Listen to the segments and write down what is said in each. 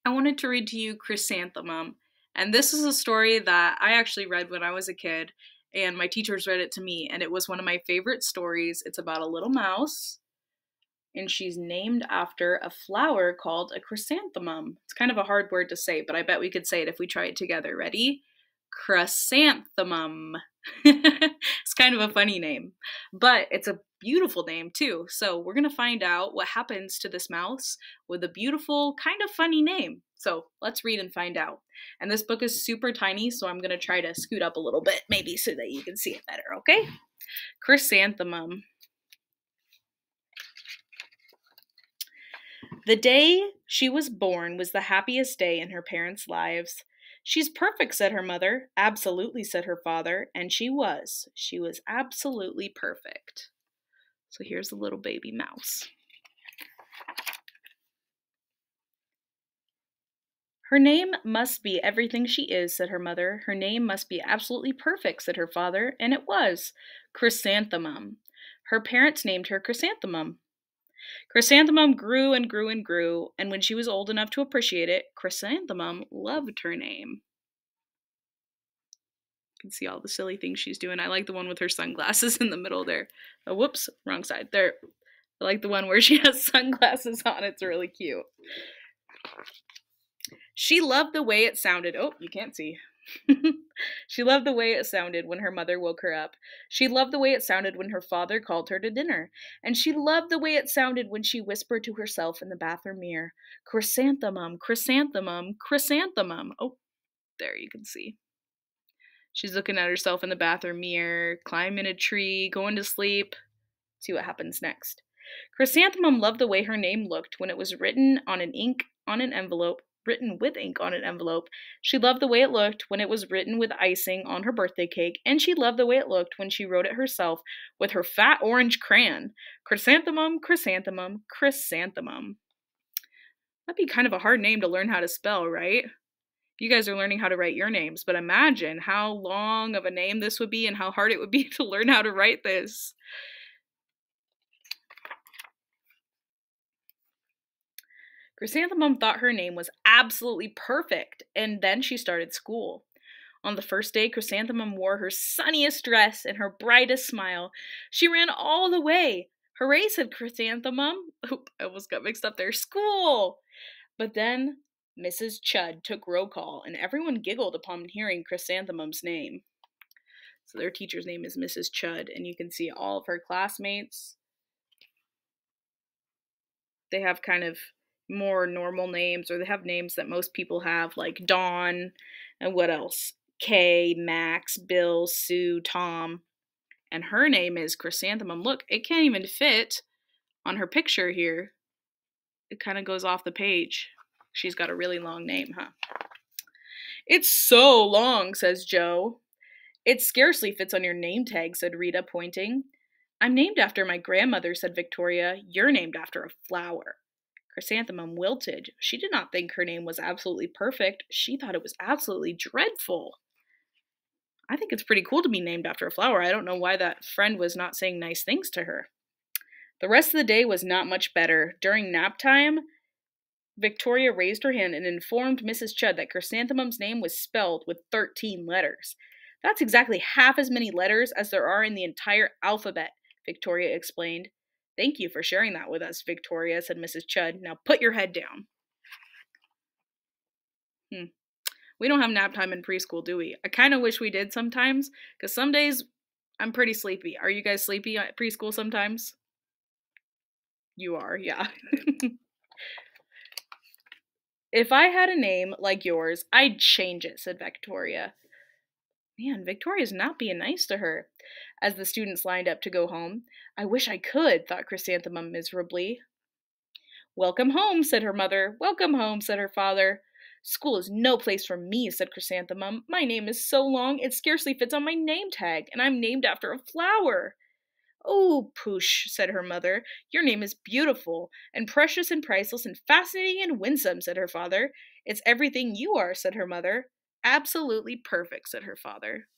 I wanted to read to you Chrysanthemum. And this is a story that I actually read when I was a kid, and my teachers read it to me, and it was one of my favorite stories. It's about a little mouse, and she's named after a flower called a chrysanthemum. It's kind of a hard word to say, but I bet we could say it if we try it together. Ready? Chrysanthemum. It's kind of a funny name, but it's a beautiful name too. So we're going to find out what happens to this mouse with a beautiful, kind of funny name. So let's read and find out. And this book is super tiny, so I'm going to try to scoot up a little bit, maybe so that you can see it better, okay? Chrysanthemum. The day she was born was the happiest day in her parents' lives. She's perfect, said her mother. Absolutely, said her father. And she was. She was absolutely perfect. So here's a little baby mouse. Her name must be everything she is, said her mother. Her name must be absolutely perfect, said her father. And it was. Chrysanthemum. Her parents named her Chrysanthemum. Chrysanthemum grew and grew and grew, and when she was old enough to appreciate it, Chrysanthemum loved her name. You can see all the silly things she's doing. I like the one with her sunglasses in the middle there. Oh, whoops, wrong side. There. I like the one where she has sunglasses on. It's really cute. She loved the way it sounded. Oh, you can't see. She loved the way it sounded when her mother woke her up. She loved the way it sounded when her father called her to dinner. And she loved the way it sounded when she whispered to herself in the bathroom mirror, Chrysanthemum, chrysanthemum, chrysanthemum. Oh, there you can see. She's looking at herself in the bathroom mirror, climbing a tree, going to sleep. See what happens next. Chrysanthemum loved the way her name looked when it was written with ink on an envelope. She loved the way it looked when it was written with icing on her birthday cake, and she loved the way it looked when she wrote it herself with her fat orange crayon. Chrysanthemum, chrysanthemum, chrysanthemum. That'd be kind of a hard name to learn how to spell, right? You guys are learning how to write your names, but imagine how long of a name this would be and how hard it would be to learn how to write this. Chrysanthemum thought her name was absolutely perfect, and then she started school. On the first day, Chrysanthemum wore her sunniest dress and her brightest smile. She ran all the way. Hooray, said Chrysanthemum. Oop, I almost got mixed up there. School! But then Mrs. Chud took roll call, and everyone giggled upon hearing Chrysanthemum's name. So their teacher's name is Mrs. Chud, and you can see all of her classmates. They have kind of more normal names, or they have names that most people have, like Dawn, and what else? Kay, Max, Bill, Sue, Tom. And her name is Chrysanthemum. Look, it can't even fit on her picture here. It kind of goes off the page. She's got a really long name, huh? It's so long, says Joe. It scarcely fits on your name tag, said Rita, pointing. I'm named after my grandmother, said Victoria. You're named after a flower. Chrysanthemum wilted. She did not think her name was absolutely perfect. She thought it was absolutely dreadful. I think it's pretty cool to be named after a flower. I don't know why that friend was not saying nice things to her. The rest of the day was not much better. During nap time, Victoria raised her hand and informed Mrs. Chud that Chrysanthemum's name was spelled with 13 letters. That's exactly half as many letters as there are in the entire alphabet, Victoria explained. Thank you for sharing that with us, Victoria, said Mrs. Chud. Now put your head down. We don't have nap time in preschool, do we? I kind of wish we did sometimes, because some days I'm pretty sleepy. Are you guys sleepy at preschool sometimes? You are, yeah. If I had a name like yours, I'd change it, said Victoria. Man, Victoria's not being nice to her. As the students lined up to go home, I wish I could, thought Chrysanthemum miserably. Welcome home, said her mother. Welcome home, said her father. School is no place for me, said Chrysanthemum. My name is so long it scarcely fits on my name tag, and I'm named after a flower. Oh, poosh, said her mother. Your name is beautiful, and precious and priceless and fascinating and winsome, said her father. It's everything you are, said her mother. Absolutely perfect, said her father.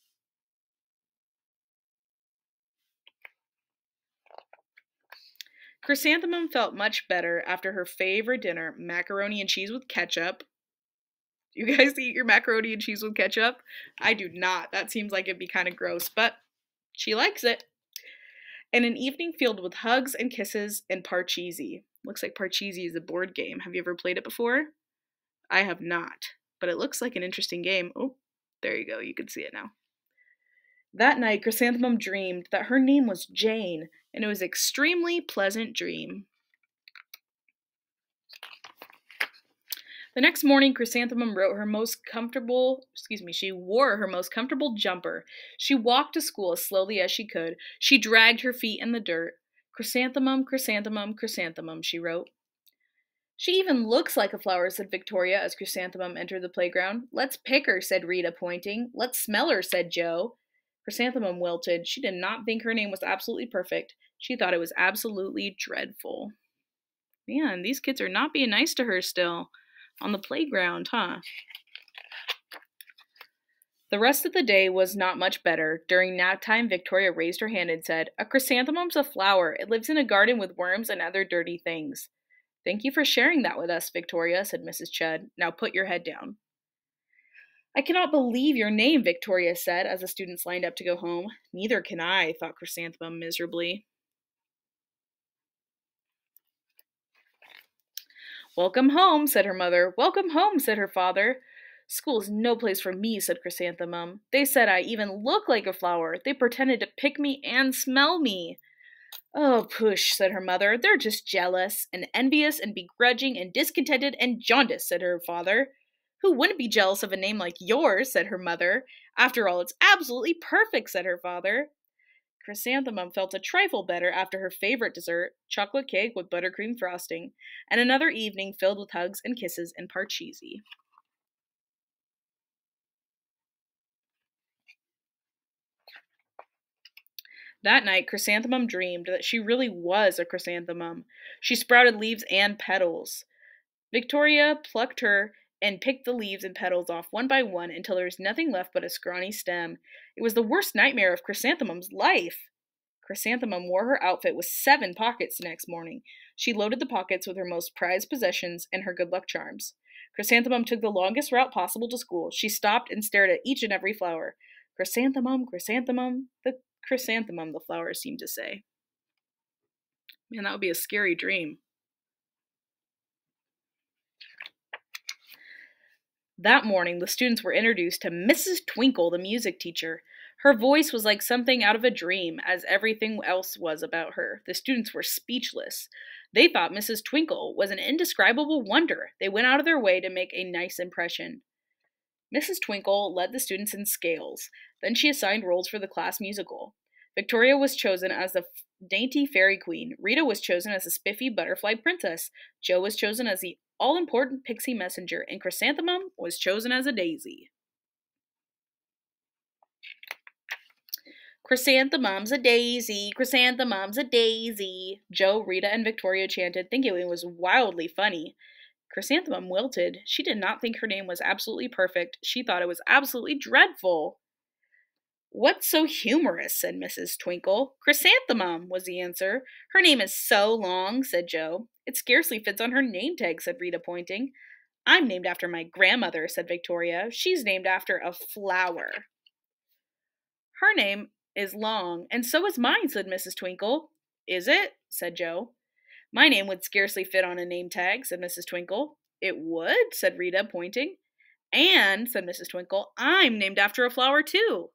Chrysanthemum felt much better after her favorite dinner, macaroni and cheese with ketchup. You guys eat your macaroni and cheese with ketchup? I do not. That seems like it'd be kind of gross, but she likes it. And an evening filled with hugs and kisses and Parcheesi. Looks like Parcheesi is a board game. Have you ever played it before? I have not, but it looks like an interesting game. Oh, there you go. You can see it now. That night, Chrysanthemum dreamed that her name was Jane, and it was an extremely pleasant dream. The next morning, Chrysanthemum she wore her most comfortable jumper. She walked to school as slowly as she could. She dragged her feet in the dirt. Chrysanthemum, Chrysanthemum, Chrysanthemum, she wrote. She even looks like a flower, said Victoria as Chrysanthemum entered the playground. Let's pick her, said Rita, pointing. Let's smell her, said Joe. Chrysanthemum wilted. She did not think her name was absolutely perfect. She thought it was absolutely dreadful. Man, these kids are not being nice to her still. On the playground, huh? The rest of the day was not much better. During nap time, Victoria raised her hand and said, A chrysanthemum's a flower. It lives in a garden with worms and other dirty things. Thank you for sharing that with us, Victoria, said Mrs. Chudd. Now put your head down. I cannot believe your name, Victoria said as the students lined up to go home. Neither can I, thought Chrysanthemum miserably. Welcome home, said her mother. Welcome home, said her father. School is no place for me, said Chrysanthemum. They said I even look like a flower. They pretended to pick me and smell me. Oh, push, said her mother. They're just jealous and envious and begrudging and discontented and jaundiced, said her father. Who wouldn't be jealous of a name like yours, said her mother. After all, it's absolutely perfect, said her father. Chrysanthemum felt a trifle better after her favorite dessert, chocolate cake with buttercream frosting, and another evening filled with hugs and kisses and Parcheesi. That night, Chrysanthemum dreamed that she really was a chrysanthemum. She sprouted leaves and petals. Victoria plucked her and picked the leaves and petals off one by one until there was nothing left but a scrawny stem. It was the worst nightmare of Chrysanthemum's life. Chrysanthemum wore her outfit with 7 pockets the next morning. She loaded the pockets with her most prized possessions and her good luck charms. Chrysanthemum took the longest route possible to school. She stopped and stared at each and every flower. Chrysanthemum, chrysanthemum, the chrysanthemum, the flowers seemed to say. Man, that would be a scary dream. That morning, the students were introduced to Mrs. Twinkle, the music teacher. Her voice was like something out of a dream, as everything else was about her. The students were speechless. They thought Mrs. Twinkle was an indescribable wonder. They went out of their way to make a nice impression. Mrs. Twinkle led the students in scales. Then she assigned roles for the class musical. Victoria was chosen as the dainty fairy queen. Rita was chosen as the spiffy butterfly princess. Jo was chosen as the all-important pixie messenger, and Chrysanthemum was chosen as a daisy. Chrysanthemum's a daisy, chrysanthemum's a daisy, Jo, Rita, and Victoria chanted, thinking it was wildly funny. Chrysanthemum wilted. She did not think her name was absolutely perfect. She thought it was absolutely dreadful. What's so humorous, said Mrs. Twinkle. Chrysanthemum, was the answer. Her name is so long, said Jo. It scarcely fits on her name tag, said Rita, pointing. I'm named after my grandmother, said Victoria. She's named after a flower. Her name is long, and so is mine, said Mrs. Twinkle. Is it? Said Jo. My name would scarcely fit on a name tag, said Mrs. Twinkle. It would, said Rita, pointing. And, said Mrs. Twinkle, I'm named after a flower, too.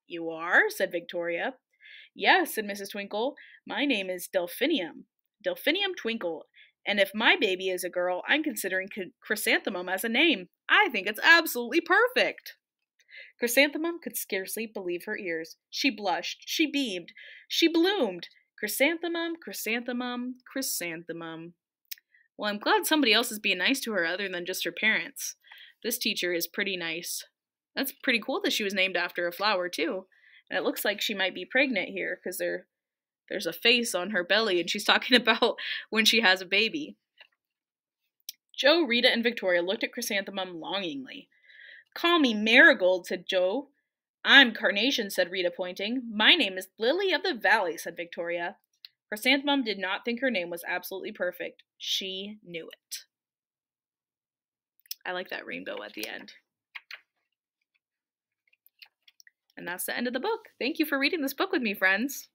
You are? Said Victoria. Yes, said Mrs. Twinkle. My name is Delphinium. Delphinium Twinkle. And if my baby is a girl, I'm considering Chrysanthemum as a name. I think it's absolutely perfect. Chrysanthemum could scarcely believe her ears. She blushed. She beamed. She bloomed. Chrysanthemum, chrysanthemum, chrysanthemum. Well, I'm glad somebody else is being nice to her other than just her parents. This teacher is pretty nice. That's pretty cool that she was named after a flower, too. And it looks like she might be pregnant here because there's a face on her belly and she's talking about when she has a baby. Jo, Rita, and Victoria looked at Chrysanthemum longingly. Call me Marigold, said Jo. I'm Carnation, said Rita, pointing. My name is Lily of the Valley, said Victoria. Chrysanthemum did not think her name was absolutely perfect. She knew it. I like that rainbow at the end. And that's the end of the book. Thank you for reading this book with me, friends.